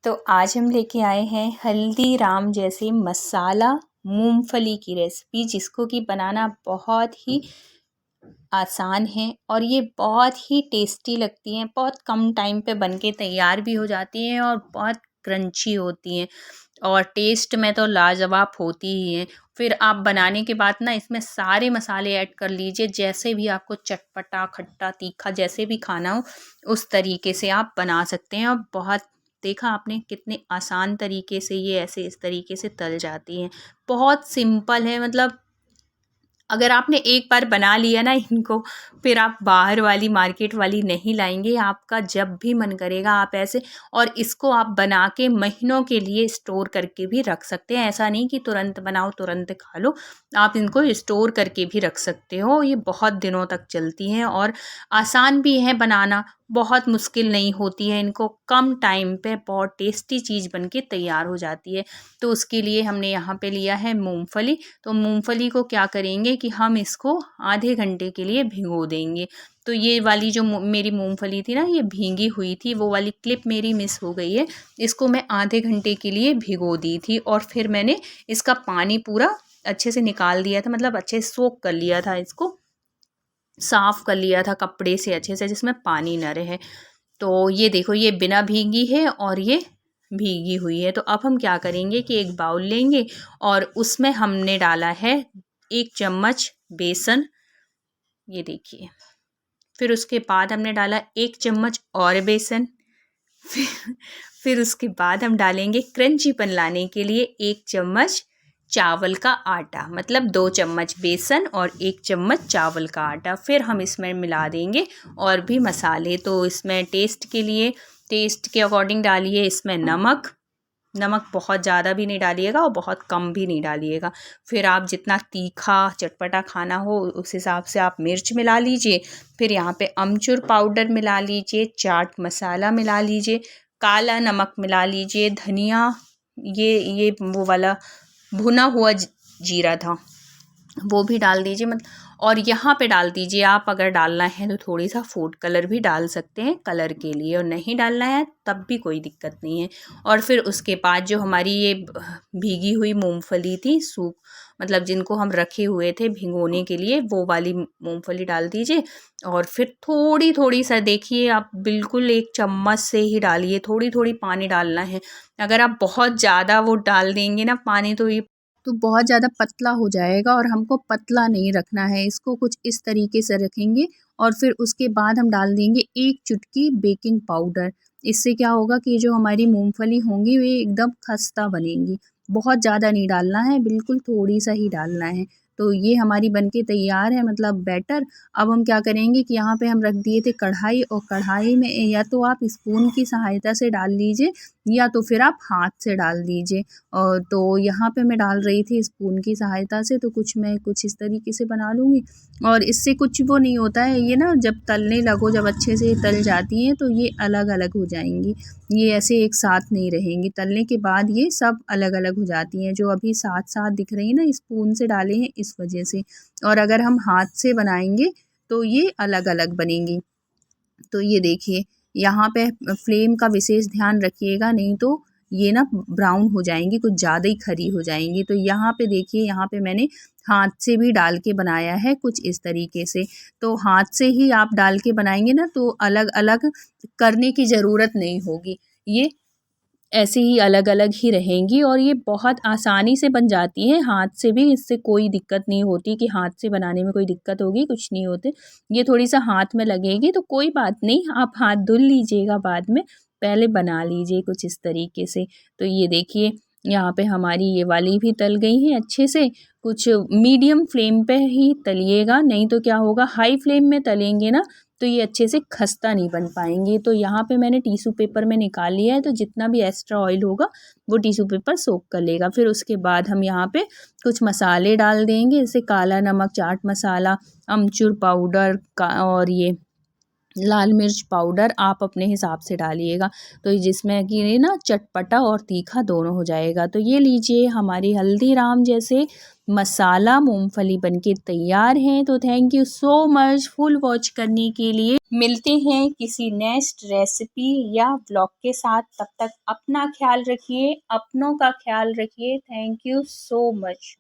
तो आज हम लेके आए हैं हल्दीराम जैसे मसाला मूंगफली की रेसिपी, जिसको कि बनाना बहुत ही आसान है और ये बहुत ही टेस्टी लगती हैं। बहुत कम टाइम पे बनके तैयार भी हो जाती हैं और बहुत क्रंची होती हैं और टेस्ट में तो लाजवाब होती ही हैं। फिर आप बनाने के बाद ना इसमें सारे मसाले ऐड कर लीजिए, जैसे भी आपको चटपटा खट्टा तीखा जैसे भी खाना हो उस तरीके से आप बना सकते हैं। और बहुत देखा आपने कितने आसान तरीके से ये ऐसे इस तरीके से तल जाती हैं। बहुत सिंपल है, मतलब अगर आपने एक बार बना लिया ना इनको, फिर आप बाहर वाली मार्केट वाली नहीं लाएंगे। आपका जब भी मन करेगा आप ऐसे, और इसको आप बना के महीनों के लिए स्टोर करके भी रख सकते हैं। ऐसा नहीं कि तुरंत बनाओ तुरंत खा लो, आप इनको स्टोर करके भी रख सकते हो। ये बहुत दिनों तक चलती हैं और आसान भी है बनाना, बहुत मुश्किल नहीं होती है। इनको कम टाइम पे बहुत टेस्टी चीज़ बन के तैयार हो जाती है। तो उसके लिए हमने यहाँ पे लिया है मूंगफली। तो मूंगफली को क्या करेंगे कि हम इसको आधे घंटे के लिए भिगो देंगे। तो ये वाली जो मेरी मूंगफली थी ना, ये भीगी हुई थी, वो वाली क्लिप मेरी मिस हो गई है। इसको मैं आधे घंटे के लिए भिगो दी थी और फिर मैंने इसका पानी पूरा अच्छे से निकाल दिया था, मतलब अच्छे से सोक कर लिया था, इसको साफ़ कर लिया था कपड़े से अच्छे से, जिसमें पानी न रहे। तो ये देखो, ये बिना भीगी है और ये भीगी हुई है। तो अब हम क्या करेंगे कि एक बाउल लेंगे और उसमें हमने डाला है 1 चम्मच बेसन, ये देखिए। फिर उसके बाद हमने डाला 1 चम्मच और बेसन। फिर फिर उसके बाद हम डालेंगे क्रंचीपन लाने के लिए 1 चम्मच चावल का आटा, मतलब 2 चम्मच बेसन और 1 चम्मच चावल का आटा। फिर हम इसमें मिला देंगे और भी मसाले। तो इसमें टेस्ट के अकॉर्डिंग डालिए इसमें नमक। नमक बहुत ज़्यादा भी नहीं डालिएगा और बहुत कम भी नहीं डालिएगा। फिर आप जितना तीखा चटपटा खाना हो उस हिसाब से आप मिर्च मिला लीजिए। फिर यहाँ पे अमचूर पाउडर मिला लीजिए, चाट मसाला मिला लीजिए, काला नमक मिला लीजिए, धनिया, ये वो वाला भुना हुआ जीरा था वो भी डाल दीजिए। और यहाँ पे डाल दीजिए, आप अगर डालना है तो थोड़ी सा फूड कलर भी डाल सकते हैं कलर के लिए, और नहीं डालना है तब भी कोई दिक्कत नहीं है। और फिर उसके बाद जो हमारी ये भीगी हुई मूंगफली थी, सूप मतलब जिनको हम रखे हुए थे भिगोने के लिए, वो वाली मूंगफली डाल दीजिए। और फिर थोड़ी थोड़ी सा, देखिए आप बिल्कुल 1 चम्मच से ही डालिए, थोड़ी थोड़ी पानी डालना है। अगर आप बहुत ज़्यादा वो डाल देंगे ना पानी, तो ये तो बहुत ज़्यादा पतला हो जाएगा और हमको पतला नहीं रखना है। इसको कुछ इस तरीके से रखेंगे और फिर उसके बाद हम डाल देंगे 1 चुटकी बेकिंग पाउडर। इससे क्या होगा कि जो हमारी मूंगफली होंगी वे एकदम खस्ता बनेंगी। बहुत ज़्यादा नहीं डालना है, बिल्कुल थोड़ी सा ही डालना है। तो ये हमारी बनके तैयार है, मतलब बैटर। अब हम क्या करेंगे कि यहाँ पे हम रख दिए थे कढ़ाई, और कढ़ाई में या तो आप स्पून की सहायता से डाल लीजिए या तो फिर आप हाथ से डाल दीजिए। और तो यहाँ पे मैं डाल रही थी स्पून की सहायता से, तो मैं कुछ इस तरीके से बना लूँगी। और इससे कुछ वो नहीं होता है, ये ना जब तलने लगो, जब अच्छे से तल जाती हैं तो ये अलग अलग हो जाएंगी, ये ऐसे एक साथ नहीं रहेंगी। तलने के बाद ये सब अलग अलग हो जाती हैं। जो अभी साथ साथ दिख रही है ना, स्पून से डाले हैं इस वजह से। और अगर हम हाथ से बनाएंगे तो ये अलग अलग बनेंगी। तो ये देखिए, यहाँ पे फ्लेम का विशेष ध्यान रखिएगा, नहीं तो ये ना ब्राउन हो जाएंगी, कुछ ज़्यादा ही खरी हो जाएंगी। तो यहाँ पे देखिए, यहाँ पे मैंने हाथ से भी डाल के बनाया है कुछ इस तरीके से। तो हाथ से ही आप डाल के बनाएंगे ना तो अलग अलग करने की ज़रूरत नहीं होगी, ये ऐसे ही अलग अलग ही रहेंगी और ये बहुत आसानी से बन जाती हैं हाथ से भी। इससे कोई दिक्कत नहीं होती कि हाथ से बनाने में कोई दिक्कत होगी, कुछ नहीं होते। ये थोड़ी सा हाथ में लगेगी तो कोई बात नहीं, आप हाथ धुल लीजिएगा बाद में, पहले बना लीजिए कुछ इस तरीके से। तो ये देखिए, यहाँ पे हमारी ये वाली भी तल गई हैं अच्छे से। कुछ मीडियम फ्लेम पे ही तलिएगा, नहीं तो क्या होगा, हाई फ्लेम में तलेंगे ना तो ये अच्छे से खस्ता नहीं बन पाएंगी। तो यहाँ पे मैंने टिश्यू पेपर में निकाल लिया है, तो जितना भी एक्स्ट्रा ऑयल होगा वो टिश्यू पेपर सोक कर लेगा। फिर उसके बाद हम यहाँ पे कुछ मसाले डाल देंगे, जैसे काला नमक, चाट मसाला, अमचूर पाउडर का, और ये लाल मिर्च पाउडर आप अपने हिसाब से डालिएगा, तो जिसमें कि ना चटपटा और तीखा दोनों हो जाएगा। तो ये लीजिए, हमारी हल्दीराम जैसे मसाला मूंगफली बनके तैयार है। तो thank you so much full watch करने के लिए। मिलते हैं किसी नेक्स्ट रेसिपी या व्लॉग के साथ। तब तक अपना ख्याल रखिए, अपनों का ख्याल रखिए। Thank you so much.